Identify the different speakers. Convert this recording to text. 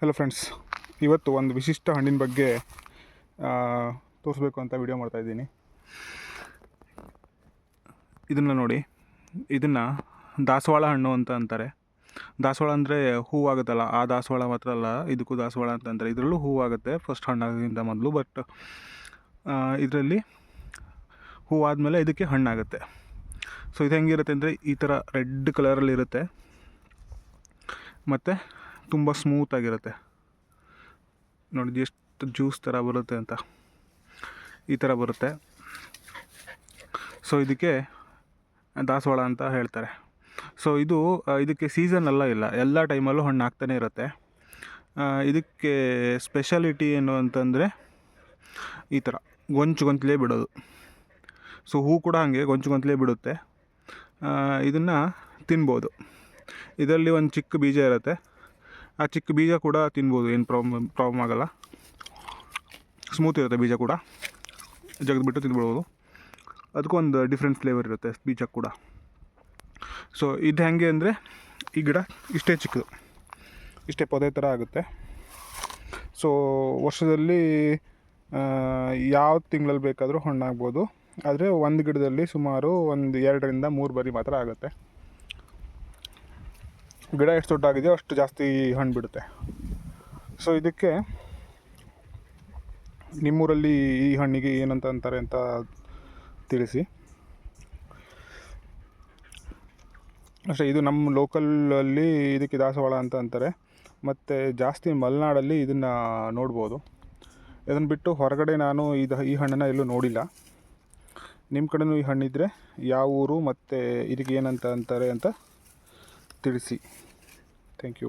Speaker 1: Hello friends, ಇವತ್ತು ಒಂದು ವಿಶಿಷ್ಟ ಹಣ್ಣಿನ ಬಗ್ಗೆ ತೋರಿಸ್ಬೇಕು ಅಂತ ವಿಡಿಯೋ ಮಾಡ್ತಾಯಿದ್ದೀನಿ. ಇದನ್ನು ನೋಡಿ, ಇದನ್ನು ದಾಸವಾಳ ಹಣ್ಣು ಅಂತ ಅಂತಾರೆ. ದಾಸವಾಳ ಅಂದರೆ ಹೂವಾಗುತ್ತಲ್ಲ, ಆ ದಾಸವಾಳ ಮಾತ್ರ ಅಲ್ಲ, ಇದಕ್ಕೂ ದಾಸವಾಳ ಅಂತ ಅಂತಾರೆ. ಇದರಲ್ಲೂ ಹೂವಾಗುತ್ತೆ ಫಸ್ಟ್ ಹಣ್ಣಾಗೋದ್ರಿಂದ ಮೊದಲು, ಬಟ್ ಇದರಲ್ಲಿ ಹೂವಾದಮೇಲೆ ಇದಕ್ಕೆ ಹಣ್ಣಾಗುತ್ತೆ. ಸೊ ಇದು ಹೆಂಗಿರುತ್ತೆ ಅಂದರೆ ಈ ಥರ ರೆಡ್ ಕಲರಲ್ಲಿರುತ್ತೆ ಮತ್ತು ತುಂಬ ಸ್ಮೂತಾಗಿರುತ್ತೆ. ನೋಡಿ ಎಷ್ಟು ಜ್ಯೂಸ್ ಥರ ಬರುತ್ತೆ ಅಂತ, ಈ ಥರ ಬರುತ್ತೆ. ಸೊ ಇದಕ್ಕೆ ದಾಸವಾಳ ಅಂತ ಹೇಳ್ತಾರೆ. ಸೊ ಇದಕ್ಕೆ ಸೀಸನ್ ಇಲ್ಲ, ಎಲ್ಲ ಟೈಮಲ್ಲೂ ಹಣ್ಣು ಆಗ್ತಾನೆ ಇರುತ್ತೆ. ಇದಕ್ಕೆ ಸ್ಪೆಷಾಲಿಟಿ ಏನು ಅಂತಂದರೆ ಈ ಥರ ಗೊಂಚಲೇ ಬಿಡೋದು. ಸೊ ಹೂ ಕೂಡ ಹಾಗೆ ಗೊಂಚಲೇ ಬಿಡುತ್ತೆ. ಇದನ್ನು ತಿನ್ಬೋದು. ಇದರಲ್ಲಿ ಒಂದು ಚಿಕ್ಕ ಬೀಜ ಇರುತ್ತೆ, ಆ ಚಿಕ್ಕ ಬೀಜ ಕೂಡ ತಿನ್ಬೋದು, ಏನು ಪ್ರಾಬ್ಲಮ್ ಆಗೋಲ್ಲ. ಸ್ಮೂತ್ ಇರುತ್ತೆ ಬೀಜ ಕೂಡ, ಜಗದ್ಬಿಟ್ಟು ತಿನ್ಬೋದು. ಅದಕ್ಕೂ ಒಂದು ಡಿಫ್ರೆಂಟ್ ಫ್ಲೇವರ್ ಇರುತ್ತೆ ಬೀಜ ಕೂಡ. ಸೊ ಇದು ಹೆಂಗೆ ಅಂದರೆ ಈ ಗಿಡ ಇಷ್ಟೇ ಚಿಕ್ಕದು, ಇಷ್ಟೇ ಪೊದೆ ಥರ ಆಗುತ್ತೆ. ಸೊ ವರ್ಷದಲ್ಲಿ ಯಾವ ತಿಂಗಳಲ್ಲಿ ಬೇಕಾದರೂ ಹಣ್ಣಾಗ್ಬೋದು. ಆದರೆ ಒಂದು ಗಿಡದಲ್ಲಿ ಸುಮಾರು 2 ರಿಂದ 3 ಬಾರಿ ಮಾತ್ರ ಆಗುತ್ತೆ. ಗಿಡ ಎಷ್ಟು ದೊಡ್ಡಾಗಿದೆಯೋ ಅಷ್ಟು ಜಾಸ್ತಿ ಹಣ್ಣು ಬಿಡುತ್ತೆ. ಸೊ ಇದಕ್ಕೆ ನಿಮ್ಮೂರಲ್ಲಿ ಈ ಹಣ್ಣಿಗೆ ಏನಂತ ಅಂತಾರೆ ಅಂತ ತಿಳಿಸಿ. ಅಷ್ಟೇ, ಇದು ನಮ್ಮ ಲೋಕಲಲ್ಲಿ ಇದಕ್ಕೆ ದಾಸವಾಳ ಅಂತ ಅಂತಾರೆ. ಮತ್ತು ಜಾಸ್ತಿ ಮಲೆನಾಡಲ್ಲಿ ಇದನ್ನು ನೋಡ್ಬೋದು. ಇದನ್ನು ಬಿಟ್ಟು ಹೊರಗಡೆ ನಾನು ಈ ಹಣ್ಣನ್ನು ಎಲ್ಲೂ ನೋಡಿಲ್ಲ. ನಿಮ್ಮ ಕಡೆಯೂ ಈ ಹಣ್ಣಿದ್ದರೆ ಯಾವ ಊರು ಮತ್ತು ಇದಕ್ಕೆ ಏನಂತ ಅಂತಾರೆ ಅಂತ ತಿಳಿಸಿ. Thank you.